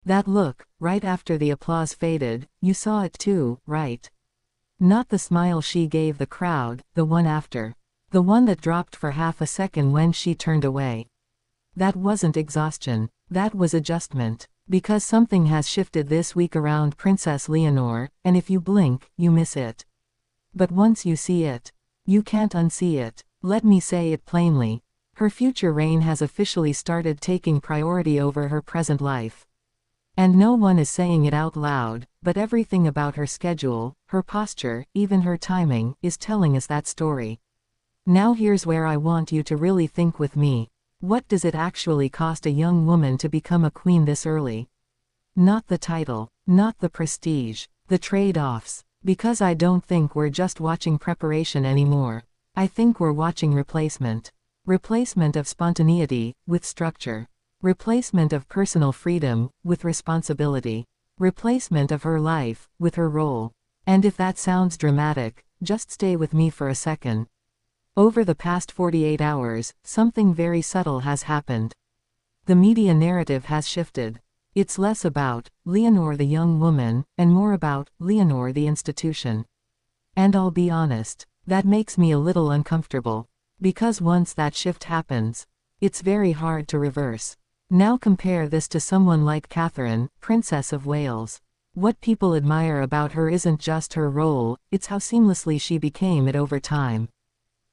That look, right after the applause faded, you saw it too, right? Not the smile she gave the crowd, the one after. The one that dropped for half a second when she turned away. That wasn't exhaustion. That was adjustment. Because something has shifted this week around Princess Leonor, and if you blink, you miss it. But once you see it, you can't unsee it. Let me say it plainly. Her future reign has officially started taking priority over her present life. And no one is saying it out loud, but everything about her schedule, her posture, even her timing, is telling us that story. Now here's where I want you to really think with me. What does it actually cost a young woman to become a queen this early? Not the title, not the prestige, the trade-offs. Because I don't think we're just watching preparation anymore. I think we're watching replacement. Replacement of spontaneity, with structure. Replacement of personal freedom, with responsibility. Replacement of her life, with her role. And if that sounds dramatic, just stay with me for a second. Over the past 48 hours, something very subtle has happened. The media narrative has shifted. It's less about Leonor the young woman, and more about Leonor the institution. And I'll be honest, that makes me a little uncomfortable. Because once that shift happens, it's very hard to reverse. Now compare this to someone like Catherine, Princess of Wales. What people admire about her isn't just her role, it's how seamlessly she became it over time.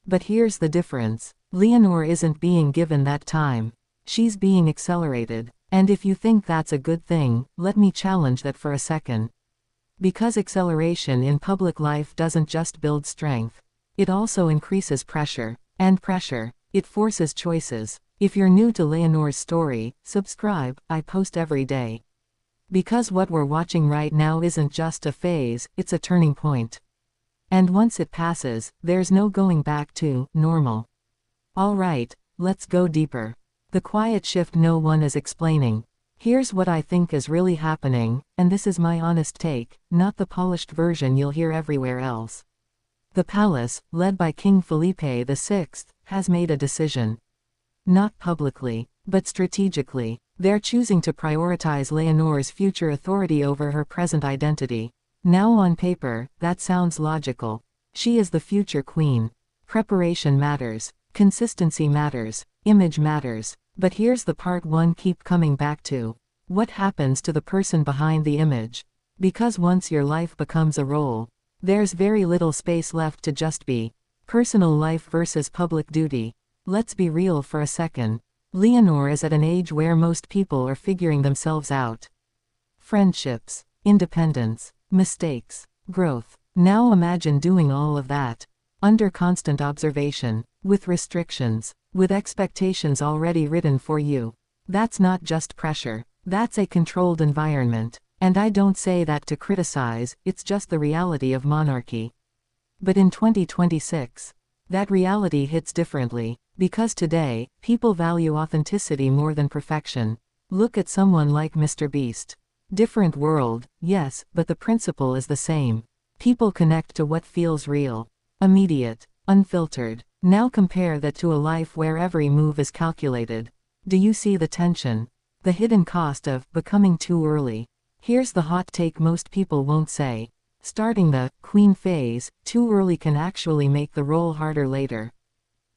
But here's the difference. Leonor isn't being given that time. She's being accelerated. And if you think that's a good thing, let me challenge that for a second. Because acceleration in public life doesn't just build strength. It also increases pressure. And pressure, it forces choices. If you're new to Leonor's story, subscribe, I post every day. Because what we're watching right now isn't just a phase, it's a turning point. And once it passes, there's no going back to normal. Alright, let's go deeper. The quiet shift no one is explaining. Here's what I think is really happening, and this is my honest take, not the polished version you'll hear everywhere else. The palace, led by King Felipe VI, has made a decision. Not publicly, but strategically. They're choosing to prioritize Leonor's future authority over her present identity. Now on paper, that sounds logical. She is the future queen. Preparation matters. Consistency matters. Image matters. But here's the part one keep coming back to. What happens to the person behind the image? Because once your life becomes a role, there's very little space left to just be. Personal life versus public duty. Let's be real for a second. Leonor is at an age where most people are figuring themselves out. Friendships, independence, mistakes, growth. Now imagine doing all of that. Under constant observation, with restrictions, with expectations already written for you. That's not just pressure. That's a controlled environment. And I don't say that to criticize, it's just the reality of monarchy. But in 2026, that reality hits differently. Because today, people value authenticity more than perfection. Look at someone like Mr. Beast. Different world, yes, but the principle is the same. People connect to what feels real. Immediate. Unfiltered. Now compare that to a life where every move is calculated. Do you see the tension? The hidden cost of becoming too early. Here's the hot take most people won't say. Starting the queen phase too early can actually make the role harder later.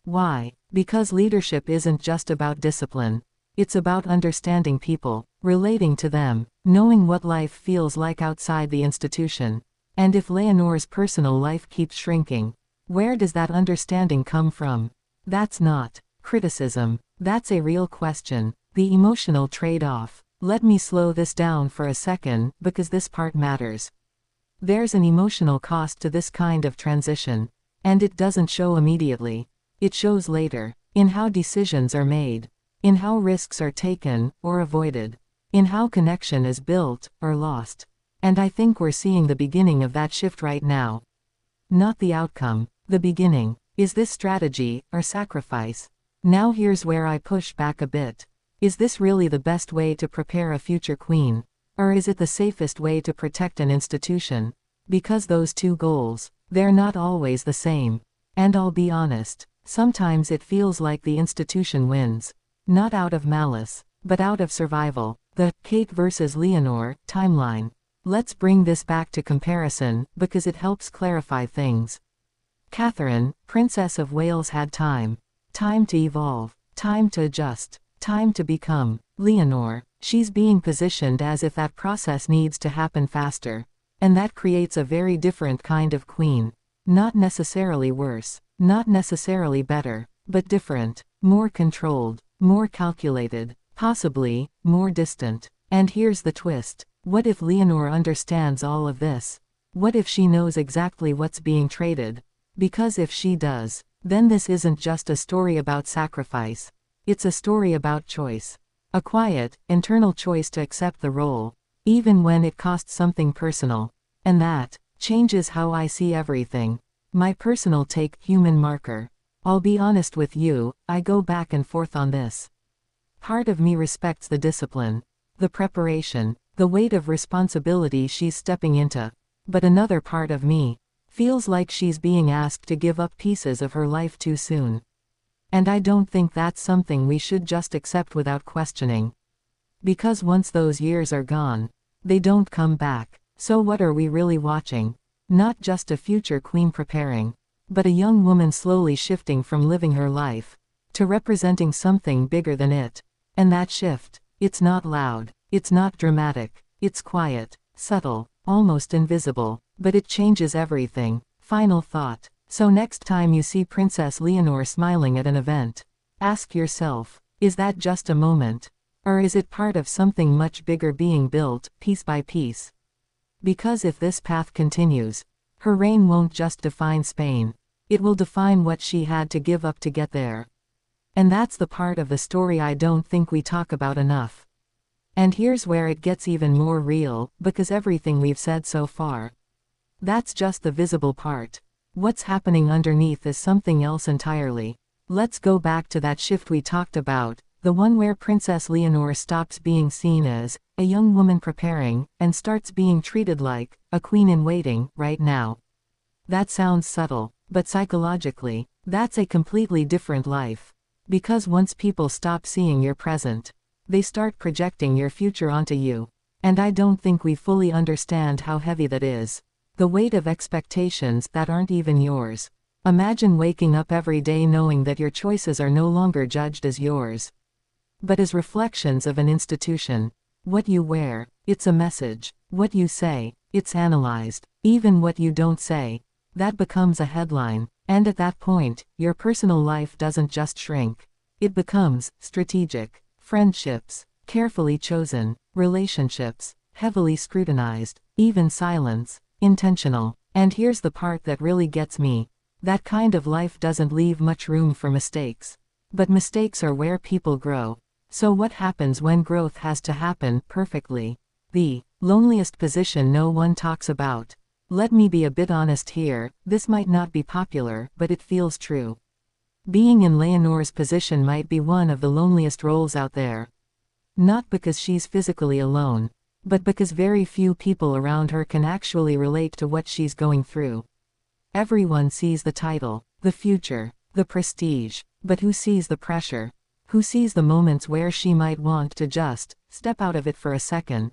Why? Because leadership isn't just about discipline. It's about understanding people, relating to them, knowing what life feels like outside the institution. And if Leonor's personal life keeps shrinking, where does that understanding come from? That's not criticism. That's a real question. The emotional trade-off. Let me slow this down for a second, because this part matters. There's an emotional cost to this kind of transition. And it doesn't show immediately. It shows later, in how decisions are made, in how risks are taken, or avoided, in how connection is built, or lost. And I think we're seeing the beginning of that shift right now. Not the outcome, the beginning. Is this strategy, or sacrifice? Now here's where I push back a bit. Is this really the best way to prepare a future queen? Or is it the safest way to protect an institution? Because those two goals, they're not always the same. And I'll be honest. Sometimes it feels like the institution wins. Not out of malice, but out of survival. The Kate versus Leonor timeline. Let's bring this back to comparison, because it helps clarify things. Catherine, Princess of Wales, had time. Time to evolve. Time to adjust. Time to become. Leonor, she's being positioned as if that process needs to happen faster. And that creates a very different kind of queen. Not necessarily worse. Not necessarily better. But different. More controlled. More calculated. Possibly, more distant. And here's the twist. What if Leonor understands all of this? What if she knows exactly what's being traded? Because if she does, then this isn't just a story about sacrifice. It's a story about choice. A quiet, internal choice to accept the role, even when it costs something personal. And that changes how I see everything. My personal take, human marker. I'll be honest with you, I go back and forth on this. Part of me respects the discipline, the preparation, the weight of responsibility she's stepping into. But another part of me feels like she's being asked to give up pieces of her life too soon. And I don't think that's something we should just accept without questioning. Because once those years are gone, they don't come back. So what are we really watching? Not just a future queen preparing, but a young woman slowly shifting from living her life to representing something bigger than it. And that shift, it's not loud, it's not dramatic, it's quiet, subtle, almost invisible, but it changes everything. Final thought. So next time you see Princess Leonor smiling at an event, ask yourself, is that just a moment? Or is it part of something much bigger being built, piece by piece? Because if this path continues, her reign won't just define Spain. It will define what she had to give up to get there. And that's the part of the story I don't think we talk about enough. And here's where it gets even more real, because everything we've said so far, that's just the visible part. What's happening underneath is something else entirely. Let's go back to that shift we talked about, the one where Princess Leonor stops being seen as a young woman preparing, and starts being treated like a queen in waiting right now. That sounds subtle, but psychologically, that's a completely different life. Because once people stop seeing your present, they start projecting your future onto you. And I don't think we fully understand how heavy that is. The weight of expectations that aren't even yours. Imagine waking up every day knowing that your choices are no longer judged as yours, but as reflections of an institution. What you wear, it's a message. What you say, it's analyzed. Even what you don't say, that becomes a headline. And at that point, your personal life doesn't just shrink. It becomes strategic. Friendships, carefully chosen. Relationships, heavily scrutinized. Even silence, intentional. And here's the part that really gets me. That kind of life doesn't leave much room for mistakes. But mistakes are where people grow. So what happens when growth has to happen perfectly? The loneliest position no one talks about. Let me be a bit honest here, this might not be popular, but it feels true. Being in Leonor's position might be one of the loneliest roles out there. Not because she's physically alone, but because very few people around her can actually relate to what she's going through. Everyone sees the title, the future, the prestige, but who sees the pressure? Who sees the moments where she might want to just step out of it for a second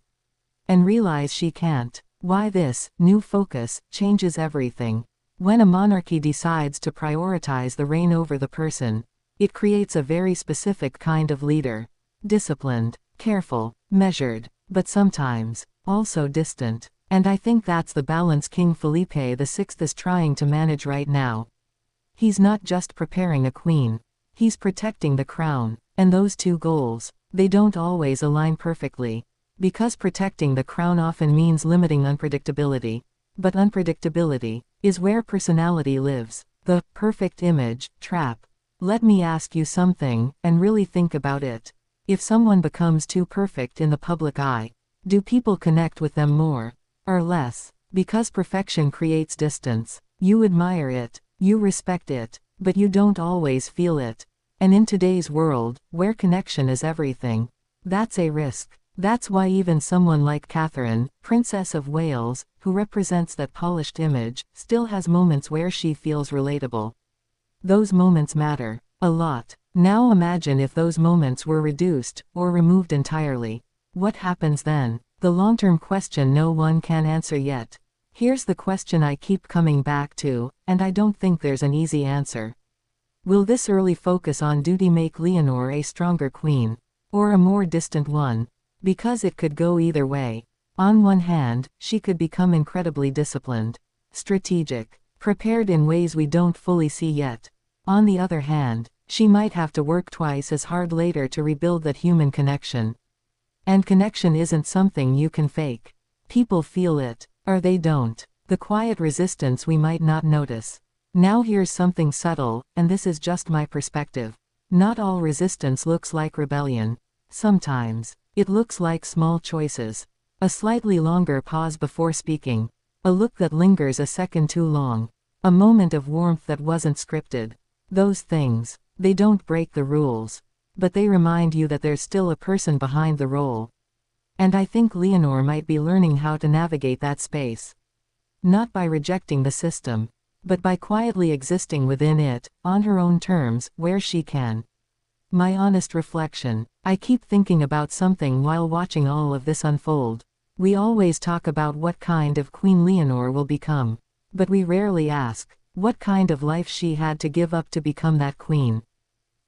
and realize she can't? Why this new focus changes everything. When a monarchy decides to prioritize the reign over the person, it creates a very specific kind of leader. Disciplined, careful, measured, but sometimes also distant. And I think that's the balance King Felipe VI is trying to manage right now. He's not just preparing a queen, he's protecting the crown. And those two goals, they don't always align perfectly. Because protecting the crown often means limiting unpredictability. But unpredictability is where personality lives. The perfect image trap. Let me ask you something, and really think about it. If someone becomes too perfect in the public eye, do people connect with them more or less? Because perfection creates distance. You admire it, you respect it, but you don't always feel it. And in today's world, where connection is everything, that's a risk. That's why even someone like Catherine, Princess of Wales, who represents that polished image, still has moments where she feels relatable. Those moments matter a lot. Now imagine if those moments were reduced, or removed entirely. What happens then? The long-term question no one can answer yet. Here's the question I keep coming back to, and I don't think there's an easy answer. Will this early focus on duty make Leonor a stronger queen? Or a more distant one? Because it could go either way. On one hand, she could become incredibly disciplined, strategic, prepared in ways we don't fully see yet. On the other hand, she might have to work twice as hard later to rebuild that human connection. And connection isn't something you can fake. People feel it, or they don't. The quiet resistance we might not notice. Now here's something subtle, and this is just my perspective. Not all resistance looks like rebellion. Sometimes, it looks like small choices. A slightly longer pause before speaking. A look that lingers a second too long. A moment of warmth that wasn't scripted. Those things, they don't break the rules. But they remind you that there's still a person behind the role. And I think Leonor might be learning how to navigate that space. Not by rejecting the system, but by quietly existing within it, on her own terms, where she can. My honest reflection. I keep thinking about something while watching all of this unfold. We always talk about what kind of Queen Leonor will become. But we rarely ask, what kind of life she had to give up to become that queen.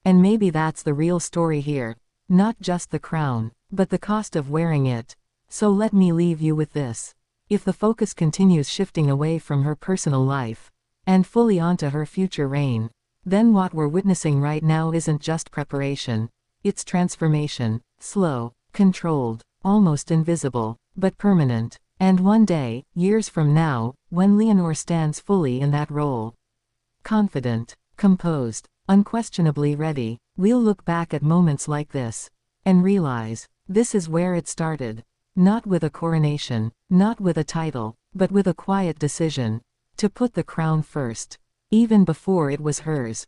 And maybe that's the real story here. Not just the crown, but the cost of wearing it. So let me leave you with this. If the focus continues shifting away from her personal life, and fully onto her future reign, then what we're witnessing right now isn't just preparation. It's transformation. Slow, controlled, almost invisible, but permanent. And one day, years from now, when Leonor stands fully in that role, confident, composed, unquestionably ready, we'll look back at moments like this, and realize, this is where it started. Not with a coronation, not with a title, but with a quiet decision, to put the crown first, even before it was hers.